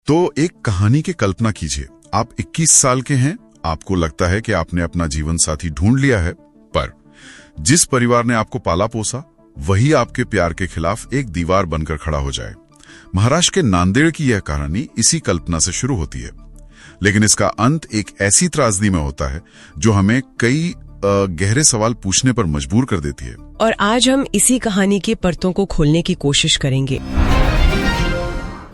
तो एक कहानी की कल्पना कीजिए, आप 21 साल के हैं, आपको लगता है कि आपने अपना जीवन साथी ढूंढ लिया है, पर जिस परिवार ने आपको पाला पोसा वही आपके प्यार के खिलाफ एक दीवार बनकर खड़ा हो जाए। महाराष्ट्र के नांदेड़ की यह कहानी इसी कल्पना से शुरू होती है, लेकिन इसका अंत एक ऐसी त्रासदी में होता है जो हमें कई गहरे सवाल पूछने पर मजबूर कर देती है। और आज हम इसी कहानी के परतों को खोलने की कोशिश करेंगे।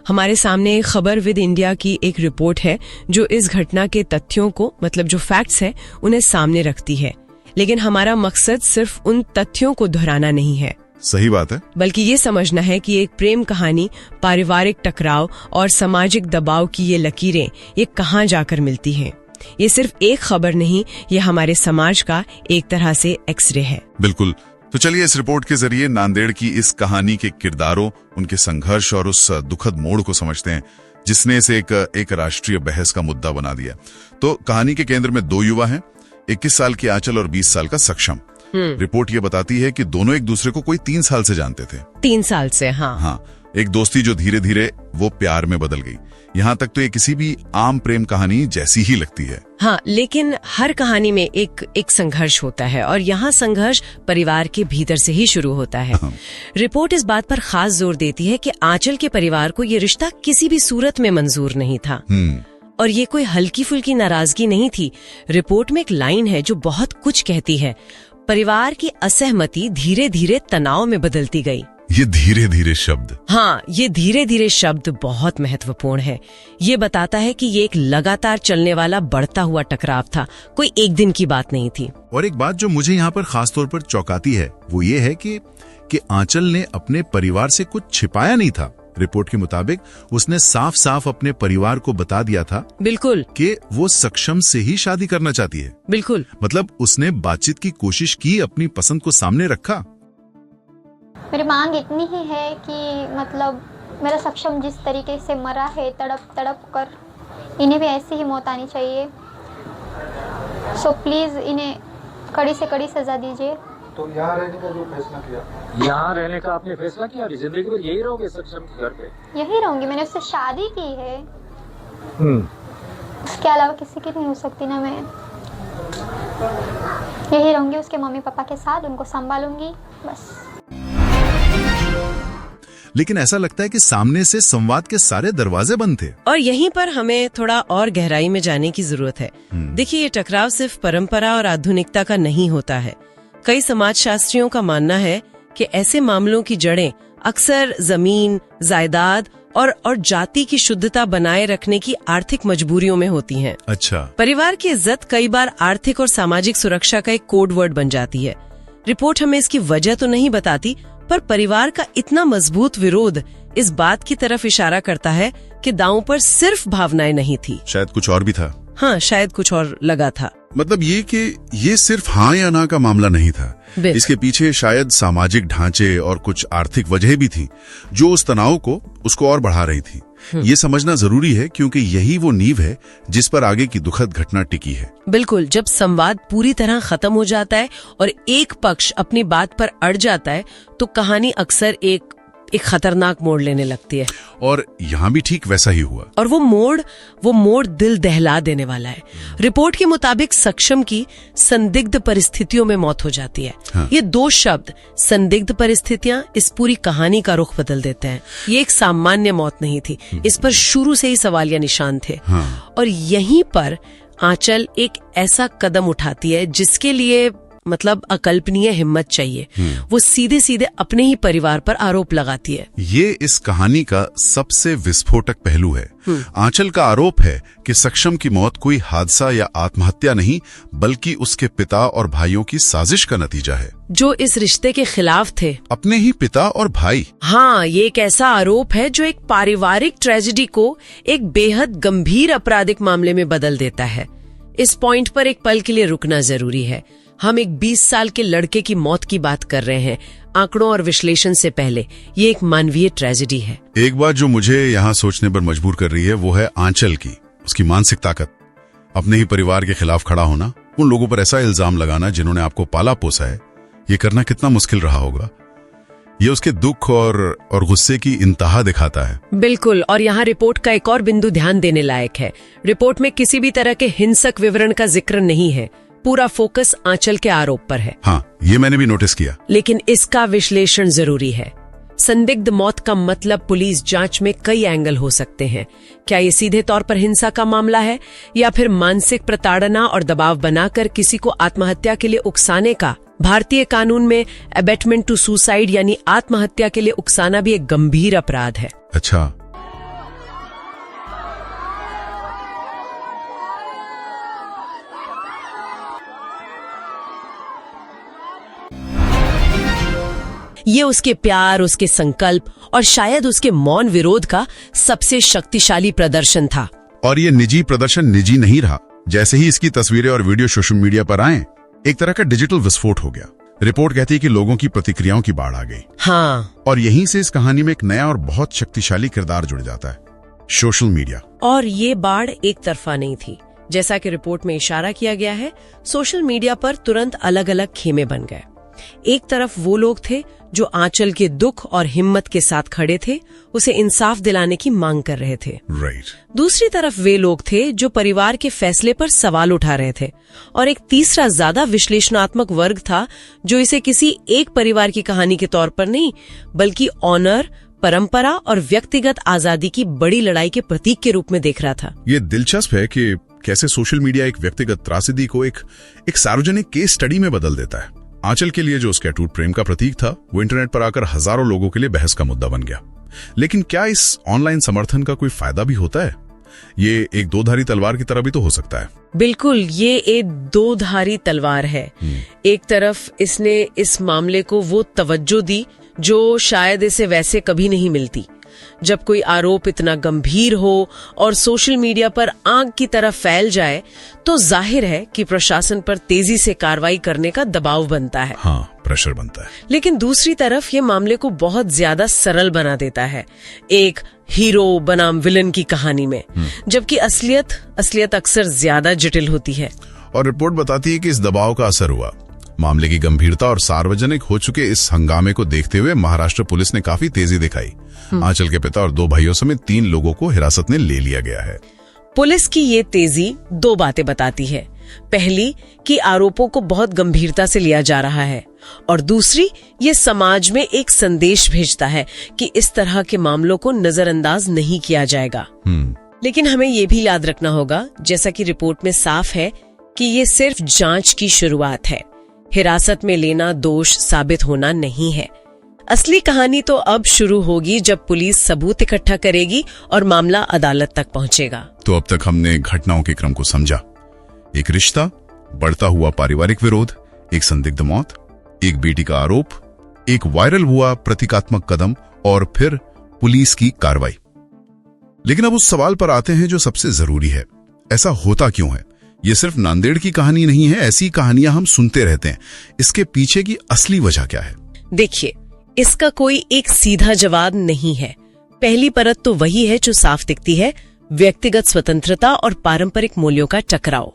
हमारे सामने खबर विद इंडिया की एक रिपोर्ट है जो इस घटना के तथ्यों को, मतलब जो फैक्ट्स हैं, उन्हें सामने रखती है। लेकिन हमारा मकसद सिर्फ उन तथ्यों को दोहराना नहीं है, सही बात है, बल्कि ये समझना है कि एक प्रेम कहानी, पारिवारिक टकराव और सामाजिक दबाव की ये लकीरें ये कहाँ जाकर मिलती हैं। ये सिर्फ एक खबर नहीं, ये हमारे समाज का एक तरह से एक्सरे है। बिल्कुल। तो चलिए इस रिपोर्ट के जरिए नांदेड़ की इस कहानी के किरदारों, उनके संघर्ष और उस दुखद मोड़ को समझते हैं जिसने इसे एक राष्ट्रीय बहस का मुद्दा बना दिया। तो कहानी के केंद्र में दो युवा हैं, 21 साल की आंचल और 20 साल का सक्षम। रिपोर्ट ये बताती है कि दोनों एक दूसरे को कोई 3 साल से जानते थे। 3 साल से? हाँ। एक दोस्ती जो धीरे धीरे वो प्यार में बदल गई। यहाँ तक तो ये किसी भी आम प्रेम कहानी जैसी ही लगती है। हाँ, लेकिन हर कहानी में एक संघर्ष होता है और यहाँ संघर्ष परिवार के भीतर से ही शुरू होता है। रिपोर्ट इस बात पर खास जोर देती है कि आंचल के परिवार को ये रिश्ता किसी भी सूरत में मंजूर नहीं था। और ये कोई हल्की फुल्की नाराजगी नहीं थी। रिपोर्ट में एक लाइन है जो बहुत कुछ कहती है। परिवार की असहमति धीरे धीरे तनाव में बदलती गई। ये धीरे धीरे शब्द, हाँ, ये धीरे धीरे शब्द बहुत महत्वपूर्ण है। ये बताता है कि ये एक लगातार चलने वाला बढ़ता हुआ टकराव था, कोई एक दिन की बात नहीं थी। और एक बात जो मुझे यहाँ पर खास तौर पर चौंकाती है वो ये है कि आंचल ने अपने परिवार से कुछ छिपाया नहीं था। रिपोर्ट के मुताबिक उसने साफ साफ अपने परिवार को बता दिया था, बिल्कुल, कि वो सक्षम से ही शादी करना चाहती है। बिल्कुल, मतलब उसने बातचीत की कोशिश की, अपनी पसंद को सामने रखा। मेरी मांग इतनी ही है कि मतलब मेरा सक्षम जिस तरीके से मरा है तड़प तड़प कर, इन्हें भी ऐसी ही मौत आनी चाहिए। सो प्लीज इन्हें कड़ी से कड़ी सजा दीजिए। तो यहाँ रहने का जो फैसला किया, यहाँ रहने का आपने फैसला किया, जिंदगी भर यही रहोगे सक्षम के घर पे? यही रहूंगी, मैंने उससे शादी की है। उसके अलावा किसी की नहीं हो सकती ना। मैं यही रहूंगी उसके मम्मी पापा के साथ, उनको संभालूंगी बस। लेकिन ऐसा लगता है कि सामने से संवाद के सारे दरवाजे बंद थे। और यहीं पर हमें थोड़ा और गहराई में जाने की जरूरत है। देखिए, ये टकराव सिर्फ परंपरा और आधुनिकता का नहीं होता है। कई समाजशास्त्रियों का मानना है कि ऐसे मामलों की जड़ें अक्सर जमीन, जायदाद और जाति की शुद्धता बनाए रखने की आर्थिक मजबूरियों में होती हैं। अच्छा। परिवार की इज्जत कई बार आर्थिक और सामाजिक सुरक्षा का एक कोड वर्ड बन जाती है। रिपोर्ट हमें इसकी वजह तो नहीं बताती, पर परिवार का इतना मजबूत विरोध इस बात की तरफ इशारा करता है कि दांव पर सिर्फ भावनाएं नहीं थी, शायद कुछ और भी था। हाँ, शायद कुछ और लगा था। मतलब ये कि ये सिर्फ हाँ या ना का मामला नहीं था। इसके पीछे शायद सामाजिक ढांचे और कुछ आर्थिक वजह भी थी जो उस तनाव को उसको और बढ़ा रही थी। ये समझना जरूरी है क्योंकि यही वो नींव है जिस पर आगे की दुखद घटना टिकी है। बिल्कुल, जब संवाद पूरी तरह खत्म हो जाता है और एक पक्ष अपनी बात पर अड़ जाता है तो कहानी अक्सर एक खतरनाक मोड़ लेने लगती है। और यहाँ भी ठीक वैसा ही हुआ। और वो मोड़ दिल दहला देने वाला है। रिपोर्ट के मुताबिक सक्षम की संदिग्ध परिस्थितियों में मौत हो जाती है। हाँ। ये 2 शब्द, संदिग्ध परिस्थितियां, इस पूरी कहानी का रुख बदल देते हैं। ये एक सामान्य मौत नहीं थी, इस पर शुरू से ही सवालिया निशान थे। हाँ। और यहीं पर आंचल एक ऐसा कदम उठाती है जिसके लिए मतलब अकल्पनीय हिम्मत चाहिए। वो सीधे सीधे अपने ही परिवार पर आरोप लगाती है। ये इस कहानी का सबसे विस्फोटक पहलू है। आंचल का आरोप है कि सक्षम की मौत कोई हादसा या आत्महत्या नहीं, बल्कि उसके पिता और भाइयों की साजिश का नतीजा है, जो इस रिश्ते के खिलाफ थे। अपने ही पिता और भाई। हाँ, ये एक ऐसा आरोप है जो एक पारिवारिक ट्रेजेडी को एक बेहद गंभीर आपराधिक मामले में बदल देता है। इस पॉइंट पर एक पल के लिए रुकना जरूरी है। हम एक 20 साल के लड़के की मौत की बात कर रहे हैं। आंकड़ों और विश्लेषण से पहले ये एक मानवीय ट्रेजेडी है। एक बात जो मुझे यहाँ सोचने पर मजबूर कर रही है वो है आंचल की, उसकी मानसिक ताकत। अपने ही परिवार के खिलाफ खड़ा होना, उन लोगों पर ऐसा इल्जाम लगाना जिन्होंने आपको पाला पोसा है, ये करना कितना मुश्किल रहा होगा। ये उसके दुख और गुस्से की इंतहा दिखाता है। बिल्कुल, और यहाँ रिपोर्ट का एक और बिंदु ध्यान देने लायक है। रिपोर्ट में किसी भी तरह के हिंसक विवरण का जिक्र नहीं है, पूरा फोकस आंचल के आरोप पर है। हाँ, ये मैंने भी नोटिस किया। लेकिन इसका विश्लेषण जरूरी है। संदिग्ध मौत का मतलब पुलिस जांच में कई एंगल हो सकते हैं। क्या ये सीधे तौर पर हिंसा का मामला है, या फिर मानसिक प्रताड़ना और दबाव बनाकर किसी को आत्महत्या के लिए उकसाने का? भारतीय कानून में अबेटमेंट टू सुसाइड यानी आत्महत्या के लिए उकसाना भी एक गंभीर अपराध है। अच्छा, ये उसके प्यार, उसके संकल्प और शायद उसके मौन विरोध का सबसे शक्तिशाली प्रदर्शन था। और ये निजी प्रदर्शन निजी नहीं रहा। जैसे ही इसकी तस्वीरें और वीडियो सोशल मीडिया पर आए, एक तरह का डिजिटल विस्फोट हो गया। रिपोर्ट कहती है कि लोगों की प्रतिक्रियाओं की बाढ़ आ गई। हाँ, और यहीं से इस कहानी में एक नया और बहुत शक्तिशाली किरदार जुड़ जाता है, सोशल मीडिया। और ये बाढ़ एक तरफा नहीं थी। जैसा कि रिपोर्ट में इशारा किया गया है, सोशल मीडिया पर तुरंत अलग अलग खेमे बन गए। एक तरफ वो लोग थे जो आंचल के दुख और हिम्मत के साथ खड़े थे, उसे इंसाफ दिलाने की मांग कर रहे थे। राइट। दूसरी तरफ वे लोग थे जो परिवार के फैसले पर सवाल उठा रहे थे। और एक तीसरा ज्यादा विश्लेषणात्मक वर्ग था जो इसे किसी एक परिवार की कहानी के तौर पर नहीं, बल्कि ऑनर, परंपरा और व्यक्तिगत आजादी की बड़ी लड़ाई के प्रतीक के रूप में देख रहा था। ये दिलचस्प है कि कैसे सोशल मीडिया एक व्यक्तिगत त्रासदी को एक सार्वजनिक केस स्टडी में बदल देता है। आंचल के लिए जो उसके अटूट प्रेम का प्रतीक था, वो इंटरनेट पर आकर हजारों लोगों के लिए बहस का मुद्दा बन गया। लेकिन क्या इस ऑनलाइन समर्थन का कोई फायदा भी होता है? ये एक दो-धारी तलवार की तरह भी तो हो सकता है। बिल्कुल, ये एक दो-धारी तलवार है। एक तरफ इसने इस मामले को वो तवज्जो दी जो शायद इसे वैसे कभी नहीं मिलती। जब कोई आरोप इतना गंभीर हो और सोशल मीडिया पर आग की तरह फैल जाए, तो जाहिर है कि प्रशासन पर तेजी से कार्रवाई करने का दबाव बनता है। हाँ, प्रेशर बनता है। लेकिन दूसरी तरफ ये मामले को बहुत ज्यादा सरल बना देता है, एक हीरो बनाम विलन की कहानी में, जबकि असलियत अक्सर ज्यादा जटिल होती है। और रिपोर्ट बताती है कि इस दबाव का असर हुआ। मामले की गंभीरता और सार्वजनिक हो चुके इस हंगामे को देखते हुए महाराष्ट्र पुलिस ने काफी तेजी दिखाई। आंचल के पिता और 2 भाइयों समेत 3 लोगों को हिरासत में ले लिया गया है। पुलिस की ये तेजी 2 बातें बताती है। पहली, कि आरोपों को बहुत गंभीरता से लिया जा रहा है, और दूसरी, ये समाज में एक संदेश भेजता है कि इस तरह के मामलों को नजरअंदाज नहीं किया जाएगा। लेकिन हमें ये भी याद रखना होगा, जैसा कि रिपोर्ट में साफ है, कि ये सिर्फ जांच की शुरुआत है। हिरासत में लेना दोष साबित होना नहीं है। असली कहानी तो अब शुरू होगी जब पुलिस सबूत इकट्ठा करेगी और मामला अदालत तक पहुंचेगा। तो अब तक हमने घटनाओं के क्रम को समझा। एक रिश्ता, बढ़ता हुआ पारिवारिक विरोध, एक संदिग्ध मौत, एक बेटी का आरोप, एक वायरल हुआ प्रतीकात्मक कदम और फिर पुलिस की कार्रवाई। लेकिन अब उस सवाल पर आते हैं जो सबसे जरूरी है, ऐसा होता क्यों है? ये सिर्फ नांदेड़ की कहानी नहीं है, ऐसी कहानियां हम सुनते रहते हैं। इसके पीछे की असली वजह क्या है? देखिए, इसका कोई एक सीधा जवाब नहीं है। पहली परत तो वही है जो साफ दिखती है, व्यक्तिगत स्वतंत्रता और पारंपरिक मूल्यों का टकराव।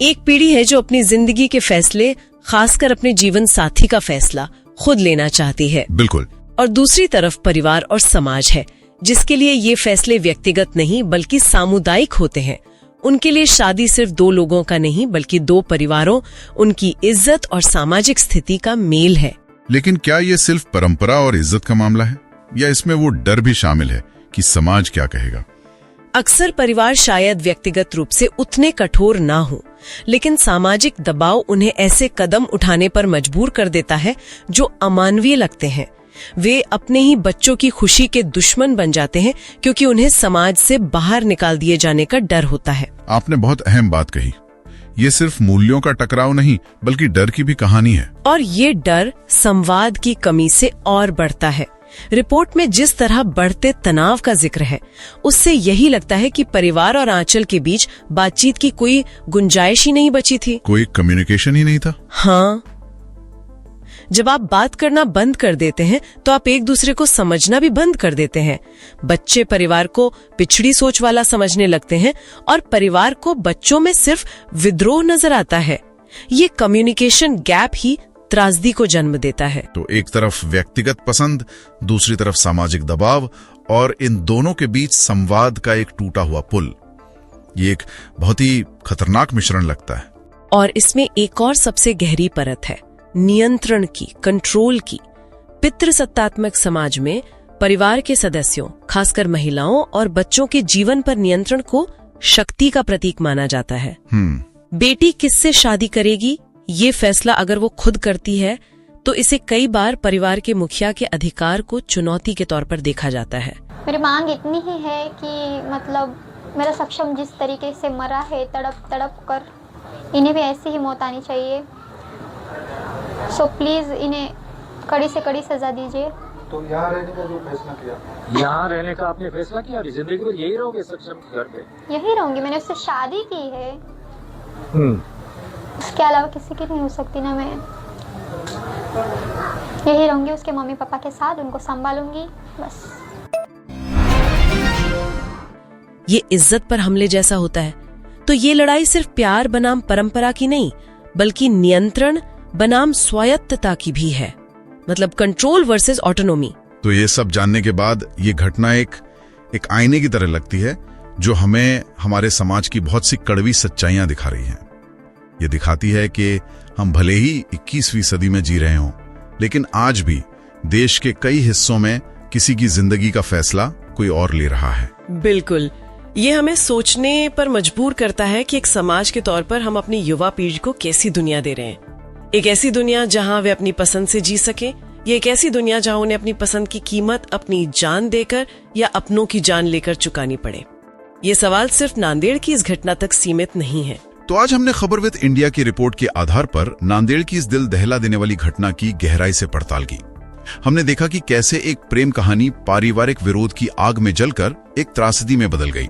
एक पीढ़ी है जो अपनी जिंदगी के फैसले, खासकर अपने जीवन साथी का फैसला, खुद लेना चाहती है। बिल्कुल। और दूसरी तरफ परिवार और समाज है, जिसके लिए ये फैसले व्यक्तिगत नहीं बल्कि सामुदायिक होते हैं। उनके लिए शादी सिर्फ 2 लोगों का नहीं, बल्कि 2 परिवारों, उनकी इज्जत और सामाजिक स्थिति का मेल है। लेकिन क्या ये सिर्फ परंपरा और इज्जत का मामला है, या इसमें वो डर भी शामिल है कि समाज क्या कहेगा? अक्सर परिवार शायद व्यक्तिगत रूप से उतने कठोर ना हो, लेकिन सामाजिक दबाव उन्हें ऐसे कदम उठाने पर मजबूर कर देता है जो अमानवीय लगते हैं। वे अपने ही बच्चों की खुशी के दुश्मन बन जाते हैं, क्योंकि उन्हें समाज से बाहर निकाल दिए जाने का डर होता है। आपने बहुत अहम बात कही। ये सिर्फ मूल्यों का टकराव नहीं, बल्कि डर की भी कहानी है। और ये डर संवाद की कमी से और बढ़ता है। रिपोर्ट में जिस तरह बढ़ते तनाव का जिक्र है, उससे यही लगता है कि परिवार और आंचल के बीच बातचीत की कोई गुंजाइश ही नहीं बची थी। कोई कम्युनिकेशन ही नहीं था। हाँ, जब आप बात करना बंद कर देते हैं तो आप एक दूसरे को समझना भी बंद कर देते हैं। बच्चे परिवार को पिछड़ी सोच वाला समझने लगते हैं और परिवार को बच्चों में सिर्फ विद्रोह नजर आता है। ये कम्युनिकेशन गैप ही त्रासदी को जन्म देता है। तो एक तरफ व्यक्तिगत पसंद, दूसरी तरफ सामाजिक दबाव, और इन दोनों के बीच संवाद का एक टूटा हुआ पुल। ये एक बहुत ही खतरनाक मिश्रण लगता है। और इसमें एक और सबसे गहरी परत है, नियंत्रण की, कंट्रोल की। पितृसत्तात्मक समाज में परिवार के सदस्यों, खासकर महिलाओं और बच्चों के जीवन पर नियंत्रण को शक्ति का प्रतीक माना जाता है। बेटी किससे शादी करेगी, ये फैसला अगर वो खुद करती है तो इसे कई बार परिवार के मुखिया के अधिकार को चुनौती के तौर पर देखा जाता है। मेरी मांग इतनी ही है कि मतलब मेरा सक्षम जिस तरीके से मरा है तड़प तड़प कर, इन्हें भी ऐसी ही मौत आनी चाहिए। सो प्लीज इन्हें कड़ी से कड़ी सजा दीजिए। तो यहाँ रहने का जो फैसला किया, यहाँ रहने का आपने फैसला किया, जिंदगी भर यही रहोगे सक्षम के घर पे? यही रहूंगी, मैंने उससे शादी की है। उसके अलावा किसी की नहीं हो सकती ना। मैं यही रहूंगी उसके मम्मी पापा के साथ, उनको संभालूंगी बस। ये इज्जत पर हमले जैसा होता है। तो ये लड़ाई सिर्फ प्यार बनाम परंपरा की नहीं, बल्कि नियंत्रण बनाम स्वायत्तता की भी है। मतलब कंट्रोल वर्सेस ऑटोनोमी। तो ये सब जानने के बाद ये घटना एक आईने की तरह लगती है, जो हमें हमारे समाज की बहुत सी कड़वी सच्चाइयां दिखा रही हैं। ये दिखाती है कि हम भले ही 21वीं सदी में जी रहे हों, लेकिन आज भी देश के कई हिस्सों में किसी की जिंदगी का फैसला कोई और ले रहा है। बिल्कुल, ये हमें सोचने पर मजबूर करता है कि एक समाज के तौर पर हम अपनी युवा पीढ़ी को कैसी दुनिया दे रहे हैं। एक ऐसी दुनिया जहां वे अपनी पसंद से जी सके, या एक ऐसी दुनिया जहां उन्हें अपनी पसंद की कीमत अपनी जान देकर या अपनों की जान लेकर चुकानी पड़े। ये सवाल सिर्फ नांदेड़ की इस घटना तक सीमित नहीं है। तो आज हमने खबर विद इंडिया की रिपोर्ट के आधार पर नांदेड़ की इस दिल दहला देने वाली घटना की गहराई से पड़ताल की। हमने देखा कि कैसे एक प्रेम कहानी पारिवारिक विरोध की आग में जलकर एक त्रासदी में बदल गई।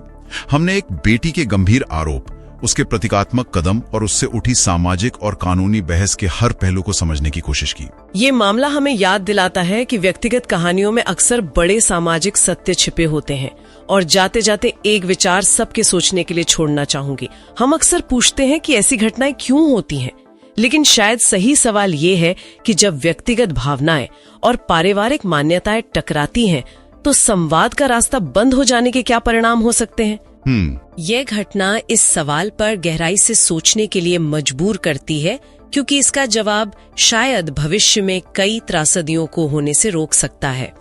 हमने एक बेटी के गंभीर आरोप, उसके प्रतीकात्मक कदम और उससे उठी सामाजिक और कानूनी बहस के हर पहलू को समझने की कोशिश की। ये मामला हमें याद दिलाता है कि व्यक्तिगत कहानियों में अक्सर बड़े सामाजिक सत्य छिपे होते हैं। और जाते जाते एक विचार सबके सोचने के लिए छोड़ना चाहूंगी। हम अक्सर पूछते हैं कि ऐसी घटनाएं क्यों होती हैं, लेकिन शायद सही सवाल ये है कि जब व्यक्तिगत भावनाएं और पारिवारिक मान्यताएं टकराती हैं, तो संवाद का रास्ता बंद हो जाने के क्या परिणाम हो सकते हैं। यह घटना इस सवाल पर गहराई से सोचने के लिए मजबूर करती है, क्योंकि इसका जवाब शायद भविष्य में कई त्रासदियों को होने से रोक सकता है।